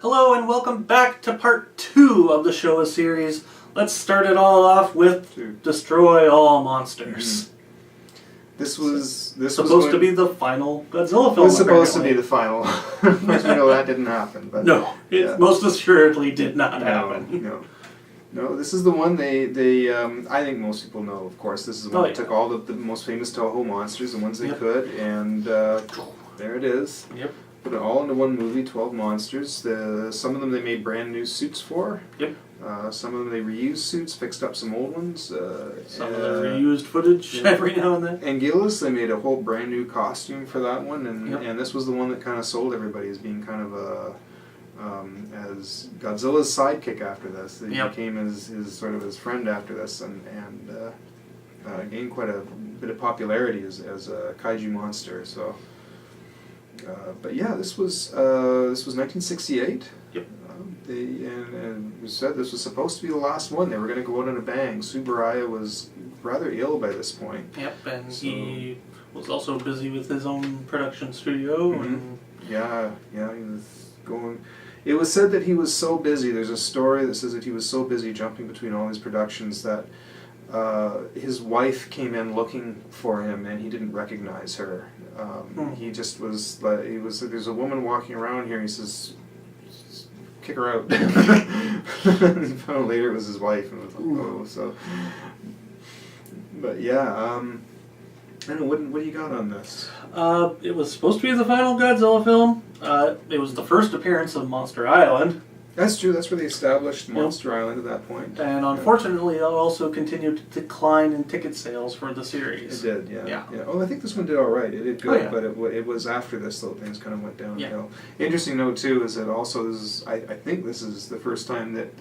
Hello and welcome back to part 2 of the Showa series. Let's start it all off with Destroy All Monsters. Mm-hmm. This was supposed to be the final Godzilla film. It was supposed to be the final. Of course, we know that didn't happen. But no, it most assuredly did not happen. No. This is the one they I think most people know. Of course, this is the one that took all the most famous Toho monsters, the ones they could, and there it is. Yep. Put it all into one movie, 12 monsters. Some of them they made brand new suits for. Yep. Some of them they reused suits, fixed up some old ones. Some of them reused footage every now and then. And Gillis, they made a whole brand new costume for that one, and this was the one that kind of sold everybody as being kind of a as Godzilla's sidekick after this. He became his sort of his friend after this, and gained quite a bit of popularity as a kaiju monster. So. But yeah, this was 1968. Yep. And we said this was supposed to be the last one. They were going to go out on a bang. Tsuburaya was rather ill by this point. Yep, and he was also busy with his own production studio. Mm-hmm. And he was going. It was said that he was so busy. There's a story that says that he was so busy jumping between all these productions that his wife came in looking for him and he didn't recognize her. He just was like, there's a woman walking around here, he says, kick her out. And he found out later it was his wife, and it was like, oh, so. But yeah, I don't know, what do you got on this? It was supposed to be the final Godzilla film. It was the first appearance of Monster Island. That's true, that's where they established Monster Island at that point. And unfortunately, it also continued to decline in ticket sales for the series. It did, yeah. Oh, I think this one did alright. It did good, but it was after this though things kind of went downhill. Yeah. Interesting note too is that also I think this is the first time that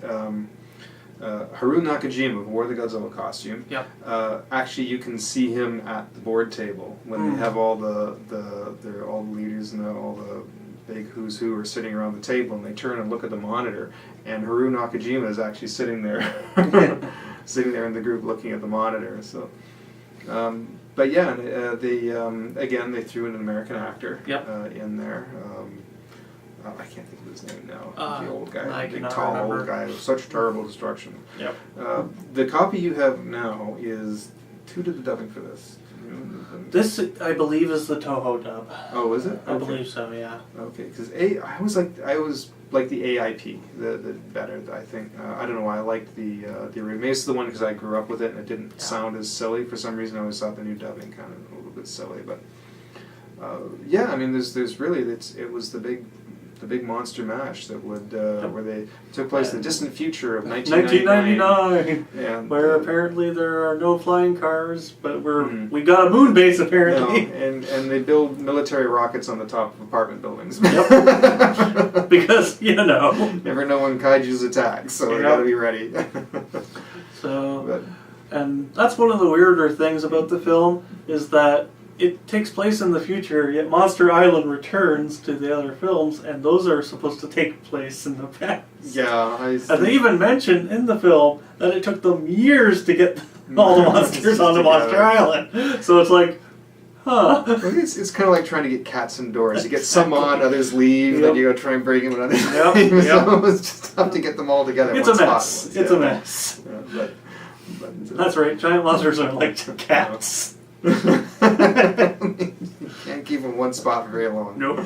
Haru Nakajima, who wore the Godzilla costume, actually you can see him at the board table when they have all the leaders and all the big who's who are sitting around the table, and they turn and look at the monitor, and Haru Nakajima is actually sitting there, sitting there in the group looking at the monitor. So, but yeah, they again they threw in an American actor in there. I can't think of his name now. The old guy, the big tall old guy. It was such terrible destruction. Yep. The copy you have now is who did the dubbing for this? This, I believe, is the Toho dub. Oh, is it? I believe so, yeah. Okay, because I always like the AIP, the better. I think I don't know why I liked the maybe it's the one because I grew up with it and it didn't sound as silly for some reason. I always thought the new dubbing kind of a little bit silly, but yeah, I mean, there's really it was the big monster mash that would where they took place in the distant future of 1999, and, where apparently there are no flying cars, but we got a moon base apparently. No, and they build military rockets on the top of apartment buildings. Yep. Because never know when kaiju's attack, so you gotta be ready. And that's one of the weirder things about the film is that it takes place in the future, yet Monster Island returns to the other films, and those are supposed to take place in the past. Yeah, and they even mention in the film that it took them years to get all the monsters onto Monster Island. So it's like, huh. Well, it's kind of like trying to get cats indoors. You get some on, others leave, then you go try and break them, and others leave. So it's just tough to get them all together. It's a mess. It's a mess. But that's right. Giant monsters are like cats. You can't keep them in one spot for very long. Nope.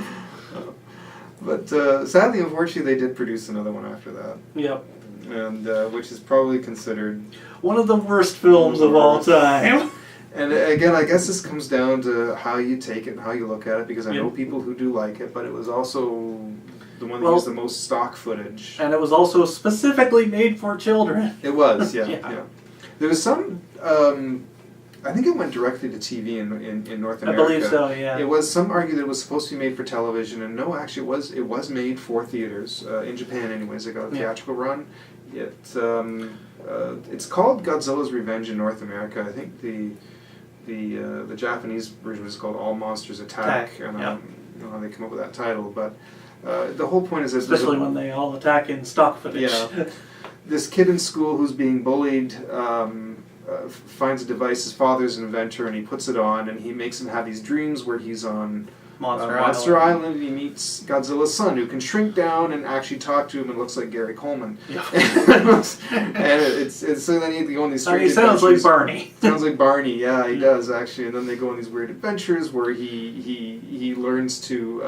But sadly, unfortunately, they did produce another one after that. Yep. And which is probably considered one of the worst films of all time. And again, I guess this comes down to how you take it and how you look at it, because I know people who do like it, but it was also the one that used the most stock footage. And it was also specifically made for children. It was, yeah. There was some... I think it went directly to TV in North America. I believe so, yeah. It was, some argue that it was supposed to be made for television, and no, actually it was made for theaters, in Japan anyways. It got a theatrical run. It's called Godzilla's Revenge in North America. I think the Japanese version was called All Monsters Attack. And I don't know how they come up with that title, but the whole point is... Especially when they all attack in stock footage. Yeah. This kid in school who's being bullied... finds a device. His father's an inventor, and he puts it on, and he makes him have these dreams where he's on Monster Island. He meets Godzilla's son, who can shrink down and actually talk to him, and looks like Gary Coleman. Yeah. And it's so then he go on these strange he sounds like Barney. Sounds like Barney, yeah, he does actually. And then they go on these weird adventures where he learns to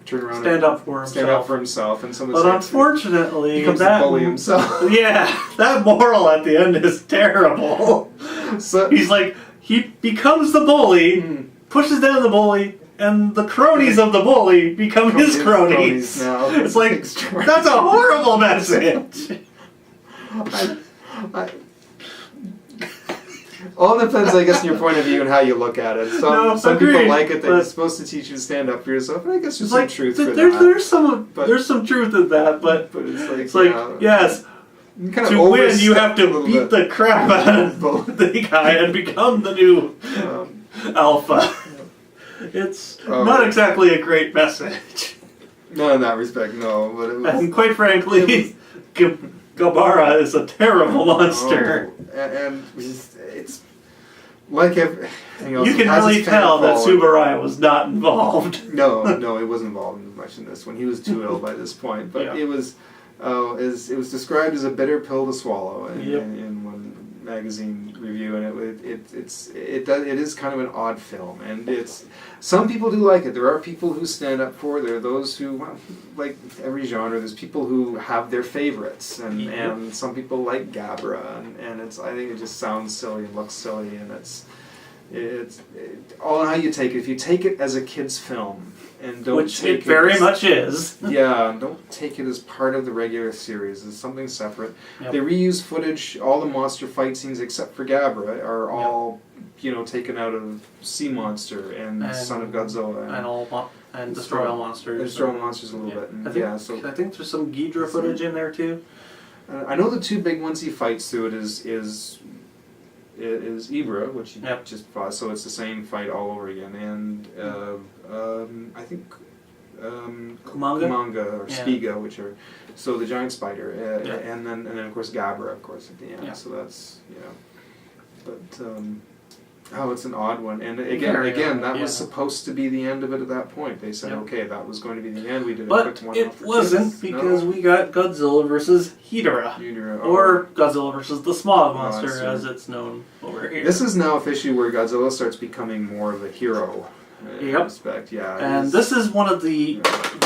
turn around, stand up for himself, and some. But unfortunately, he becomes a bully himself. Yeah, that moral at the end is terrible. So he's like, he becomes the bully, pushes down the bully, and the cronies of the bully become his cronies. Now. It's like, that's a horrible message. All depends, I guess, on your point of view and how you look at it. Some people like it, that it's supposed to teach you to stand up for yourself, and I guess there's some truth for that. There's some truth in that, but it's like yes, to win you have to beat the crap out of the guy and become the new alpha. It's not exactly a great message. No, in that respect, no. But it was, and quite frankly, Gabara is a terrible monster. And it's like everything else. You can really tell that Tsuburaya was not involved. No, he wasn't involved in much in this one. He was too ill by this point. But it was described as a bitter pill to swallow in one magazine review, and it is kind of an odd film, and some people do like it. There are people who stand up for it. There are those who, well, like every genre, there's people who have their favorites, and some people like Gabra, and I think it just sounds silly and looks silly, and it's all on how you take it. If you take it as a kid's film, and don't which take it very much is. Yeah, don't take it as part of the regular series. It's something separate. Yep. They reuse footage. All the monster fight scenes except for Gabra are all, taken out of Sea Monster and Son of Godzilla and Destroy All Monsters. Destroy All Monsters a little bit. And I think there's some Ghidra footage in there too. I know the two big ones he fights through it is Ibra, which he just fought, so it's the same fight all over again, and I think Kumanga or Spiga, which are the giant spider, and then of course Gabra, of course, at the end. Yeah. So that's but it's an odd one, and again, that was supposed to be the end of it at that point. They said, okay, that was going to be the end. We did a quick one. But it wasn't, because we got Godzilla versus Ghidorah, or Godzilla versus the Smog Monster, as it's known over here. This is now officially where Godzilla starts becoming more of a hero. In respect, and this is one of the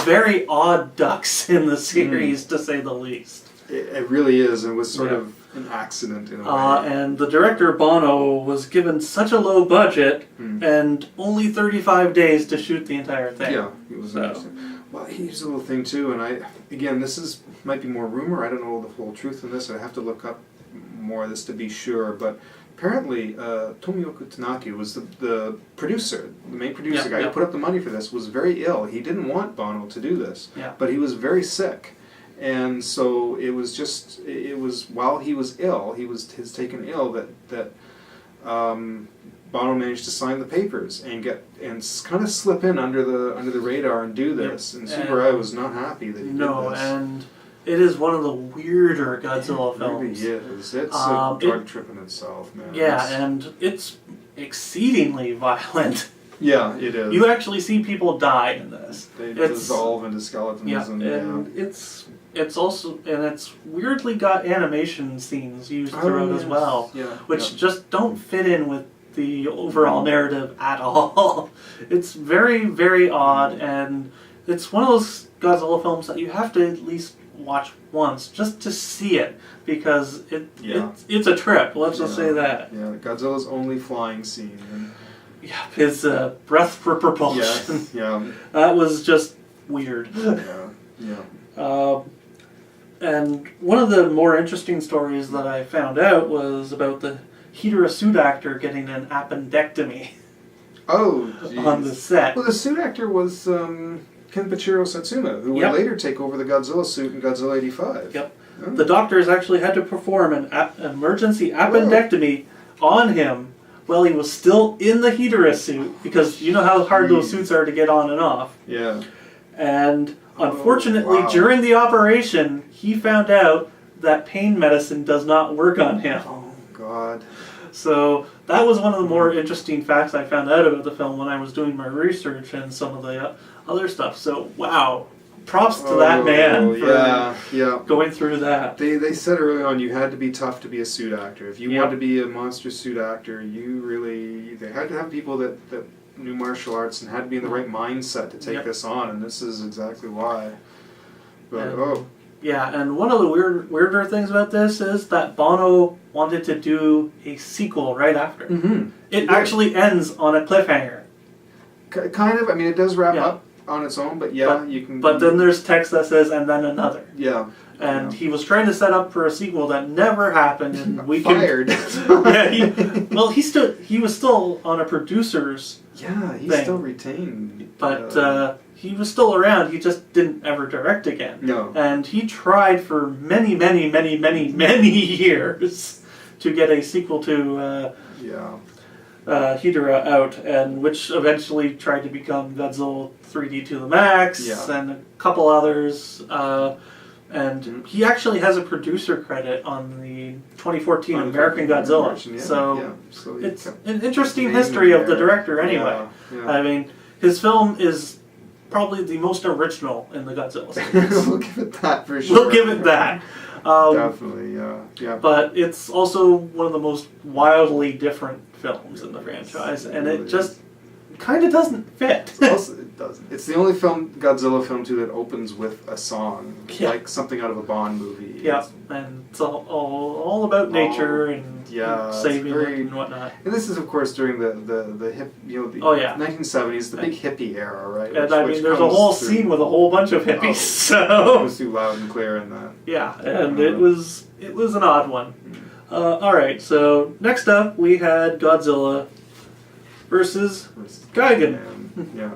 very odd ducks in the series, to say the least. It really is. It was sort of an accident in a way. And the director, Bono, was given such a low budget and only 35 days to shoot the entire thing. Yeah, it was interesting. Well, here's a little thing too, and this might be more rumor. I don't know the full truth in this. I have to look up more of this to be sure, but apparently Tomioka Tanaka was the producer, the main producer, guy who put up the money for this, was very ill. He didn't want Bono to do this, but he was very sick. And so it was while he was ill, he was taken ill, that Bono managed to sign the papers and kind of slip in under the radar and do this. And Tsuburaya was not happy that he did this. And it is one of the weirder Godzilla films. It really is. It's a drug trip in itself, man. Yeah, and it's exceedingly violent. Yeah, it is. You actually see people die in this. They dissolve into skeletons. It's weirdly got animation scenes used throughout as well, which just don't fit in with the overall narrative at all. It's very, very odd, and it's one of those Godzilla films that you have to at least watch once just to see it, because it's a trip. Let's just say that. Yeah, Godzilla's only flying scene. His breath for propulsion. That was just weird. And one of the more interesting stories that I found out was about the Ghidorah suit actor getting an appendectomy. Oh, geez. On the set. Well, the suit actor was Kenpachiro Satsuma, who would later take over the Godzilla suit in Godzilla 85. Yep. Oh. The doctors actually had to perform an emergency appendectomy on him while he was still in the Ghidorah suit, because you know how hard those suits are to get on and off. Yeah. And unfortunately, during the operation, he found out that pain medicine does not work on him. Oh, God. So that was one of the more interesting facts I found out about the film when I was doing my research and some of the other stuff. So, wow. Props to that man for going through that. They said early on you had to be tough to be a suit actor. If you wanted to be a monster suit actor, they had to have people that knew martial arts and had to be in the right mindset to take this on, and this is exactly why. But, yeah, and one of the weirder things about this is that Bono wanted to do a sequel right after. Mm-hmm. It actually ends on a cliffhanger. Kind of. I mean, it does wrap up on its own, but you can... But then there's text that says, and then another. Yeah. And he was trying to set up for a sequel that never happened, and we fired. He was still on a producer's he's still retained. But he was still around, he just didn't ever direct again. No. And he tried for many, many, many, many, many years to get a sequel to Hedorah out, and which eventually tried to become Godzilla 3D to the Max, and a couple others. And he actually has a producer credit on the 2014 American Godzilla. So it's an interesting history of the director anyway. I mean, his film is probably the most original in the Godzilla series. We'll give it that for sure. We'll give it that. Definitely, yeah. But it's also one of the most wildly different films in the franchise, and it just kind of doesn't fit. It doesn't. It's the only Godzilla film too that opens with a song, like something out of a Bond movie. Yeah, and it's all about nature and saving it and whatnot. And this is, of course, during the hip, the 1970s, the big hippie era, right? And I mean, there's a whole scene with a whole bunch of hippies. So it was too loud and clear in that. Yeah, and it was an odd one. All right, so next up we had Godzilla versus Gigan. Yeah.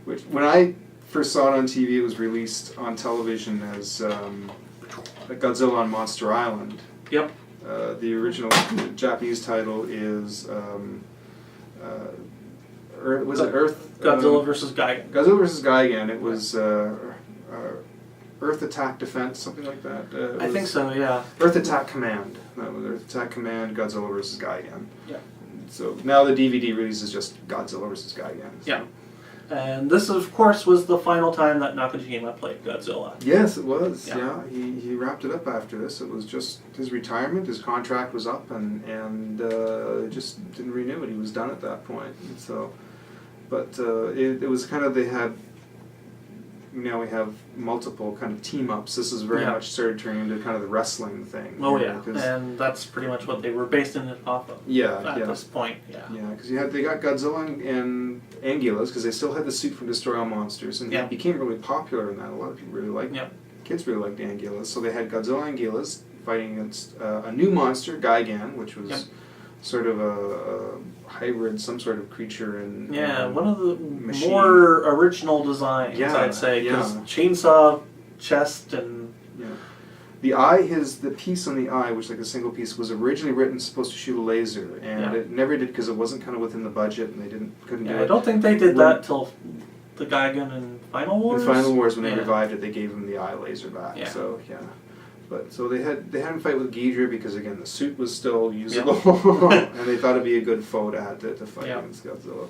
Which, when I first saw it on TV, it was released on television as Godzilla on Monster Island. Yep. The original Japanese title is was it Earth? Godzilla versus Gigan. Godzilla versus Gigan. It was Earth Attack Defense, something like that. I think so. Yeah. Earth Attack Command. That was Earth Attack Command. Godzilla versus Gigan. Yeah. So now the DVD release is just Godzilla versus Gigan. So. Yeah. And this, of course, was the final time that Nakajima played Godzilla. Yes, it was. Yeah, he wrapped it up after this. It was just his retirement. His contract was up, and just didn't renew it. He was done at that point. And so, but it was kind of now we have multiple kind of team ups. This is very much started turning into kind of the wrestling thing. Oh yeah, and that's pretty much what they were based it off of. At this point, because they got Godzilla and Anguillas, because they still had the suit from Destroy All Monsters, and he became really popular in that. A lot of people really liked. Kids really liked Anguillas, so they had Godzilla and Anguillas fighting against a new monster, Gigan, which was sort of a hybrid, some sort of creature, and one of the more original designs, I'd say, because chainsaw chest and the eye, the piece on the eye, which like a single piece, was originally written supposed to shoot a laser, and it never did because it wasn't kind of within the budget, and they couldn't do it. I don't think they did that till the Gigan in Final Wars. In Final Wars, when they revived it, they gave him the eye laser back. So But so they had him fight with Ghidorah because again the suit was still usable, and they thought it'd be a good foe to fight against Godzilla.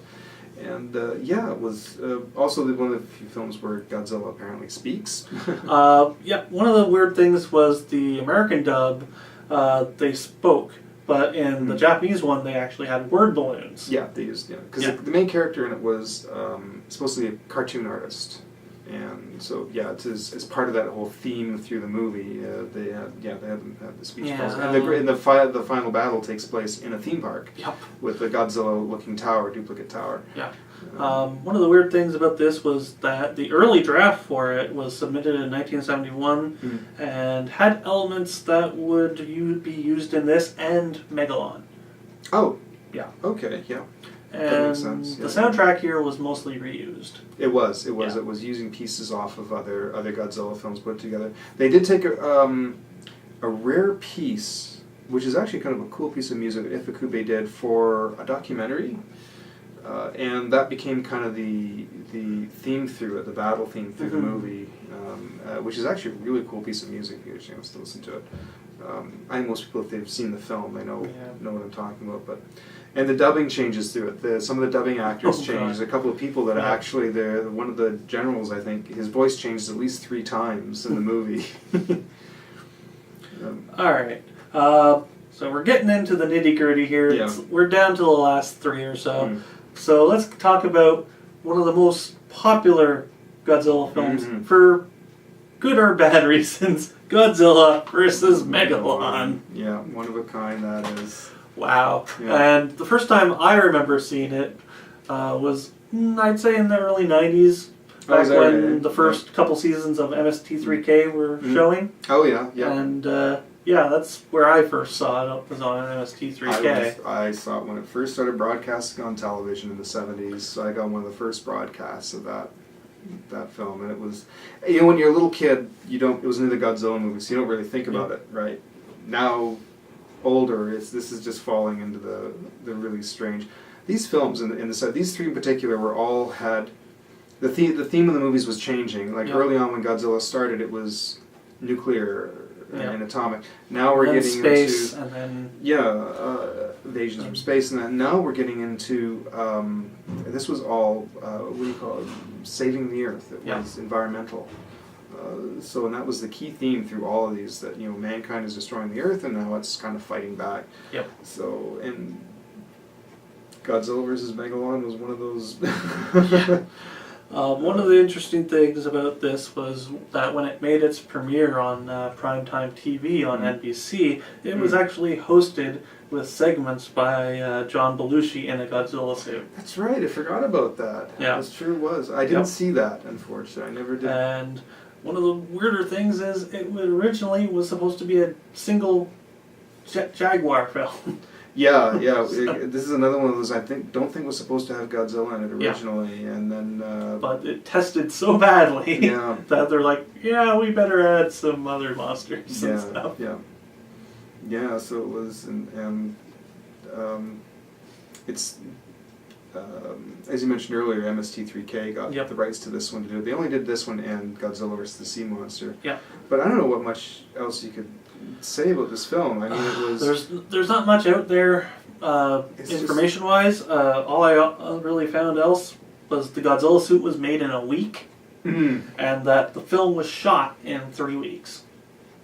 And it was also one of the few films where Godzilla apparently speaks. One of the weird things was the American dub, they spoke, but in the Japanese one they actually had word balloons. Yeah, they used because the main character in it was supposed to be a cartoon artist. And so, it's part of that whole theme through the movie. They had the speech bubbles. And the final battle takes place in a theme park with a Godzilla-looking duplicate tower. Yeah. One of the weird things about this was that the early draft for it was submitted in 1971 and had elements that would be used in this and Megalon. Oh. Yeah. Okay, yeah. And the soundtrack here was mostly reused. It was. It was using pieces off of other Godzilla films put together. They did take a rare piece, which is actually kind of a cool piece of music that Ifukube did for a documentary, and that became kind of the theme through it, the battle theme through the movie, which is actually a really cool piece of music. You get a chance to listen to it. I think most people, if they've seen the film, they know what I'm talking about. And the dubbing changes through it. Some of the dubbing actors change. There's a couple of people that actually, one of the generals, I think, his voice changed at least 3 times in the movie. All right. So we're getting into the nitty-gritty here. Yeah. We're down to the last 3 or so. So let's talk about one of the most popular Godzilla films for good or bad reasons. Godzilla versus Megalon. Yeah, one of a kind that is. Wow. Yeah. And the first time I remember seeing it was, I'd say, in the early 90s. Back when the first couple seasons of MST3K were showing. Oh, yeah, yeah. And, that's where I first saw it, was on MST3K. I saw it when it first started broadcasting on television in the 70s. So I got one of the first broadcasts of that film. And it was, when you're a little kid, it was in the Godzilla movie, so you don't really think about it, right? Now, older, this is just falling into the really strange. These films, these 3 in particular, were all had... The theme of the movies was changing. Like early on when Godzilla started, it was nuclear and atomic. Now we're getting space, into... and then... invasions from space, and then now we're getting into... this was all, what do you call it? Saving the Earth. It was environmental. And that was the key theme through all of these, that, mankind is destroying the Earth, and now it's kind of fighting back. Yep. So, and Godzilla versus Megalon was one of those... One of the interesting things about this was that when it made its premiere on primetime TV on NBC, it was actually hosted with segments by John Belushi in a Godzilla suit. That's right, I forgot about that. Yeah. That's true, it was. I didn't see that, unfortunately. I never did. And one of the weirder things is it originally was supposed to be a single Jaguar film. Yeah. This is another one of those don't think was supposed to have Godzilla in it originally, and then. But it tested so badly that they're like, we better add some other monsters and stuff. Yeah. So it was, and it's as you mentioned earlier, MST3K got the rights to this one to do it. They only did this one and Godzilla vs. the Sea Monster. Yeah. But I don't know what much else you could say about this film. I mean, it was... There's not much out there information-wise. All I really found else was the Godzilla suit was made in a week, and that the film was shot in 3 weeks.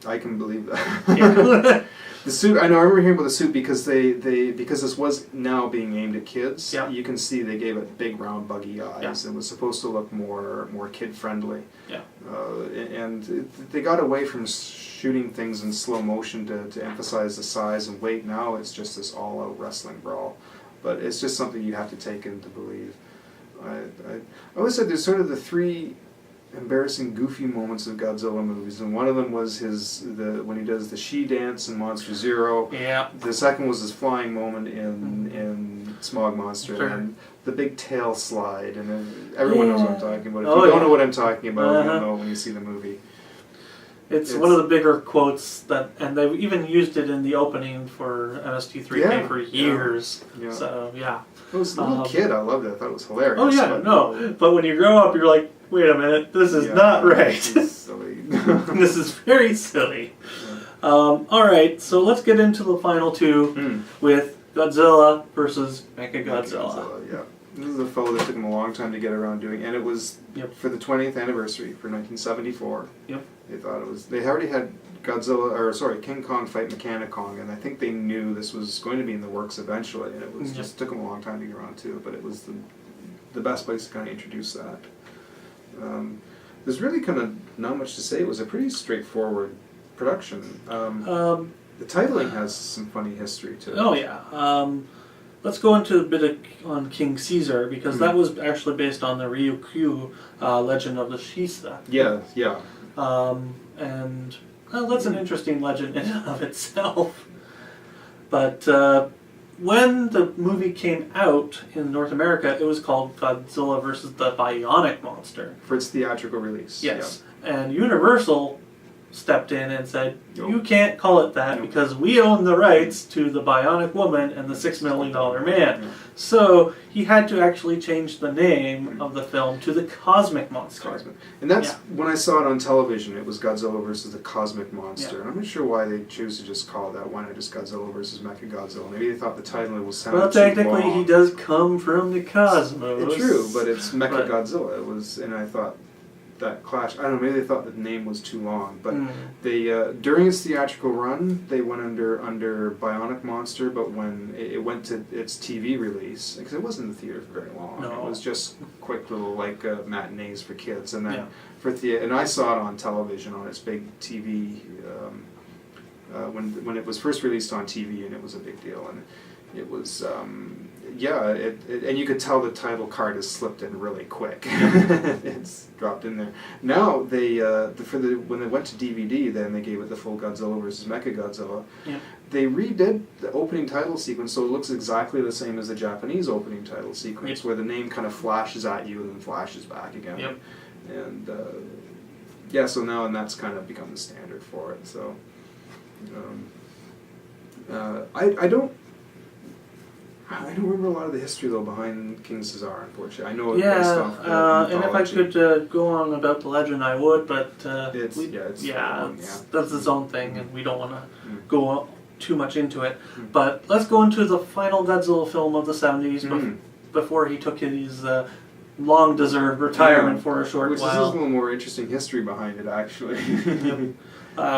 I can believe that. The suit, I remember hearing about the suit because because this was now being aimed at kids. Yeah. You can see they gave it big round buggy eyes and was supposed to look more kid friendly. Yeah. And they got away from shooting things in slow motion to emphasize the size and weight. Now it's just this all out wrestling brawl, but it's just something you have to take in to believe. I always said there's sort of the 3 embarrassing, goofy moments of Godzilla movies, and one of them was when he does the she dance in Monster Zero. Yeah. The second was his flying moment in Smog Monster, and the big tail slide, and everyone knows what I'm talking about. If you don't know what I'm talking about, you'll know when you see the movie. It's one of the bigger quotes and they've even used it in the opening for MST3K for years. Yeah. So I was a little kid. I loved it. I thought it was hilarious. Oh yeah, but when you grow up, you're like, wait a minute, this is not right. This is silly. This is very silly. Yeah. All right, so let's get into the final 2 with Godzilla versus Mechagodzilla. Yeah. This is a fellow that took him a long time to get around doing, and it was for the 20th anniversary for 1974. Yep. They thought it was. They already had King Kong fight Mechanic-Kong, and I think they knew this was going to be in the works eventually, and it was just took them a long time to get around to it. But it was the best place to kind of introduce that. There's really kind of not much to say. It was a pretty straightforward production. The titling has some funny history to it. Oh yeah. Let's go into a bit on King Caesar, because that was actually based on the Ryukyu legend of the Shisa. Yeah. And that's an interesting legend in and of itself. But when the movie came out in North America, it was called Godzilla versus the Bionic Monster. For its theatrical release. Yes. Yeah. And Universal stepped in and said, you can't call it that because we own the rights to the Bionic Woman and the $6 Million Man. So he had to actually change the name of the film to the Cosmic Monster. And that's, when I saw it on television, it was Godzilla versus the Cosmic Monster. And I'm not sure why they choose to just call it that. Why not just Godzilla versus Mechagodzilla? Maybe they thought the title was sounded Well, technically he does come from the cosmos. It's true, but it's Mechagodzilla. It was, and I thought that clash. I don't know, maybe they thought the name was too long, but they during its theatrical run they went under Bionic Monster, but when it went to its TV release, because it wasn't in the theater for very long, it was just quick little matinees for kids, and then and I saw it on television on its big TV when it was first released on TV, and it was a big deal, and it was. And you could tell the title card has slipped in really quick. It's dropped in there. Now they when they went to DVD, then they gave it the full Godzilla versus Mechagodzilla. Yeah. They redid the opening title sequence, so it looks exactly the same as the Japanese opening title sequence, where the name kind of flashes at you and then flashes back again. Yep. And so now that's kind of become the standard for it. So I don't remember a lot of the history, though, behind King Caesar, unfortunately. I know it's based off the mythology. And if I could go on about the legend, I would, but that's its own thing, and we don't want to go too much into it. But let's go into the final Godzilla film of the 70s before he took his long-deserved retirement for a short while. Which is a little more interesting history behind it, actually.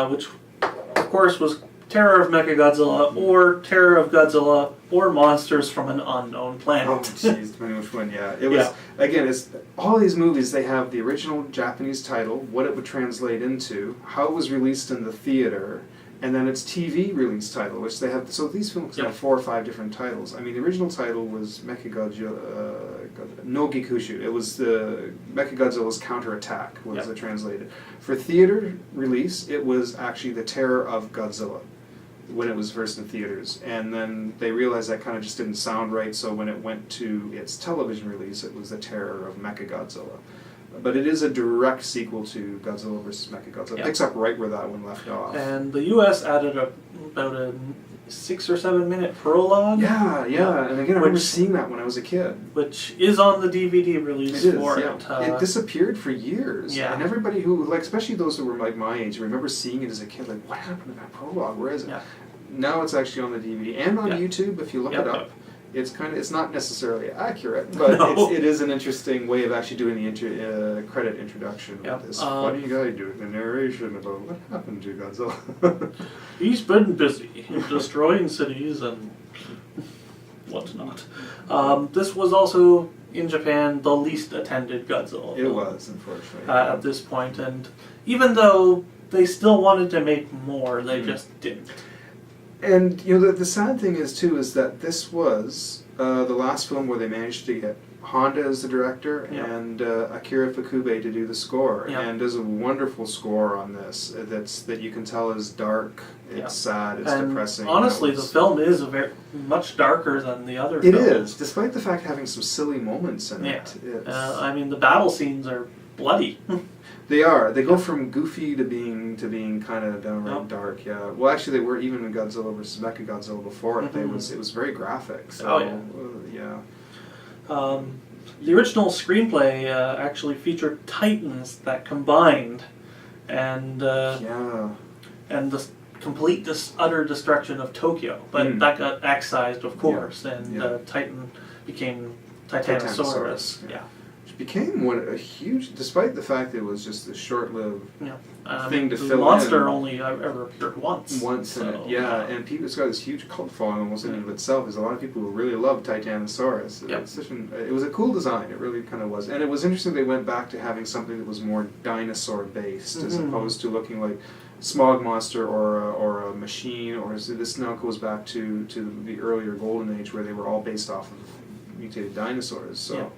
Which, of course, was Terror of Mechagodzilla, or Terror of Godzilla, or Monsters from an Unknown Planet. Oh, jeez, depending which one, It was, again, it's all these movies, they have the original Japanese title, what it would translate into, how it was released in the theater, and then its TV release title, which they have, so these films have 4 or 5 different titles. I mean, the original title was Mechagodzilla, no Gikushu. It was the Mechagodzilla's Counterattack, was it translated. For theater release, it was actually The Terror of Godzilla, when it was first in theaters, and then they realized that kind of just didn't sound right, so when it went to its television release, it was The Terror of Mechagodzilla. But it is a direct sequel to Godzilla vs. Mechagodzilla. It picks up right where that one left off. And the U.S. added about a 6 or 7 minute prologue. Yeah. And again, I remember seeing that when I was a kid. Which is on the DVD release for it. It disappeared for years. Yeah. And everybody who, especially those who were my age, remember seeing it as a kid, what happened to that prologue? Where is it? Yeah. Now it's actually on the DVD and on YouTube if you look it up. It's not necessarily accurate, but it is an interesting way of actually doing the credit introduction with this funny guy doing the narration about what happened to Godzilla. He's been busy destroying cities and whatnot. This was also, in Japan, the least attended Godzilla film. It was, unfortunately. At this point, and even though they still wanted to make more, they just didn't. And the sad thing is that this was the last film where they managed to get Honda as the director and Akira Ifukube to do the score, and does a wonderful score on this. That you can tell is dark, it's sad, it's depressing. Honestly, the film is much darker than the other films. It is, despite the fact having some silly moments in it. I mean, the battle scenes are bloody. They are. They go from goofy to being kind of downright dark. Yeah. Well, actually, they were even in Godzilla vs. Mechagodzilla before it. It was very graphic. So, the original screenplay actually featured titans that combined, and the complete utter destruction of Tokyo. But that got excised, of course, and Titan became Titanosaurus. Became a huge, despite the fact that it was just a short-lived thing to fill in. The monster only ever appeared once. And it's got this huge cult following almost in and of itself. There's a lot of people who really love Titanosaurus. It was a cool design, it really kind of was. And it was interesting they went back to having something that was more dinosaur-based as opposed to looking like Smog Monster or a machine, or this now goes back to the earlier Golden Age where they were all based off of mutated dinosaurs. So.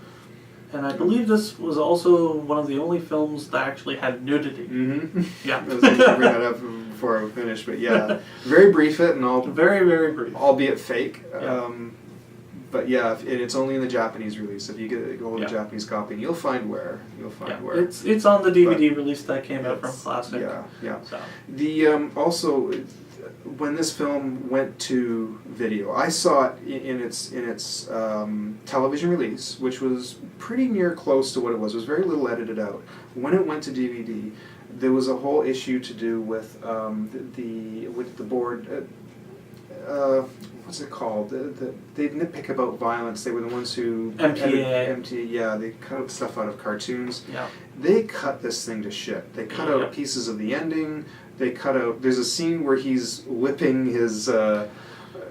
And I believe this was also one of the only films that actually had nudity. I was going to bring that up before I finish, but very brief and all. Very, very brief. Albeit fake. But yeah, it's only in the Japanese release. If you go to the Japanese copy, you'll find where. It's on the DVD release that came out from Classic. Yeah. So. The also, when this film went to video, I saw it in its television release, which was pretty near close to what it was. It was very little edited out. When it went to DVD, there was a whole issue to do with the board. What's it called? They nitpick about violence. They were the ones who MPA. They cut stuff out of cartoons. Yeah. They cut this thing to shit. They cut out pieces of the ending. They cut out. There's a scene where he's whipping his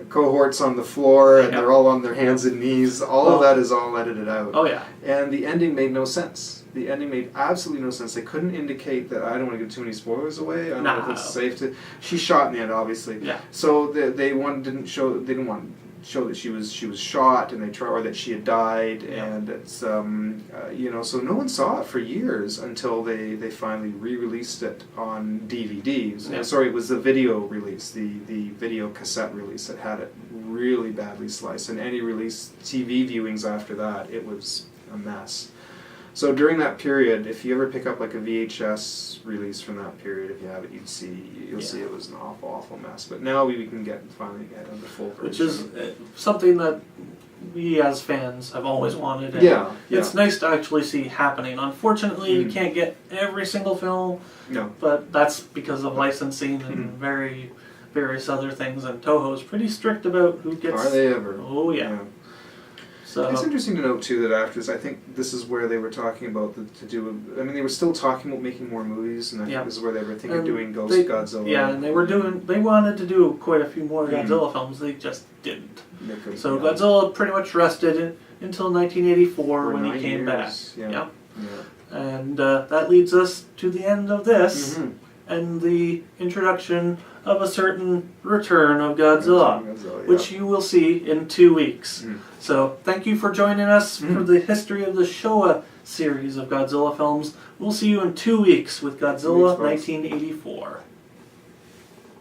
cohorts on the floor, and they're all on their hands and knees. All of that is all edited out. Oh yeah. And the ending made no sense. The ending made absolutely no sense. They couldn't indicate that. I don't want to give too many spoilers away. I don't know if it's safe to. She's shot in the end, obviously. Yeah. So they didn't want to show that she was shot, and or that she had died, and it's so no one saw it for years until they finally re-released it on DVD. Yeah. Sorry, it was the video release, the video cassette release that had it really badly sliced, and any release TV viewings after that, it was a mess. So during that period, if you ever pick up like a VHS release from that period, if you have it, you'll see it was an awful mess. But now we can finally get the full version. Which is something that we as fans have always wanted. And it's nice to actually see happening. Unfortunately, you can't get every single film. No. But that's because of licensing and various other things. And Toho's pretty strict about who gets. Are they ever? Oh yeah. So. It's interesting to note too that after this, I think this is where they were talking about they were still talking about making more movies, and I think this is where they were thinking of doing Godzilla. Yeah, and they wanted to do quite a few more Godzilla films. They just didn't. So Godzilla pretty much rested until 1984 when he came back. Yeah. And that leads us to the end of this and the introduction of a certain return of Godzilla, which you will see in 2 weeks. So thank you for joining us for the history of the Showa series of Godzilla films. We'll see you in 2 weeks with Godzilla 1984.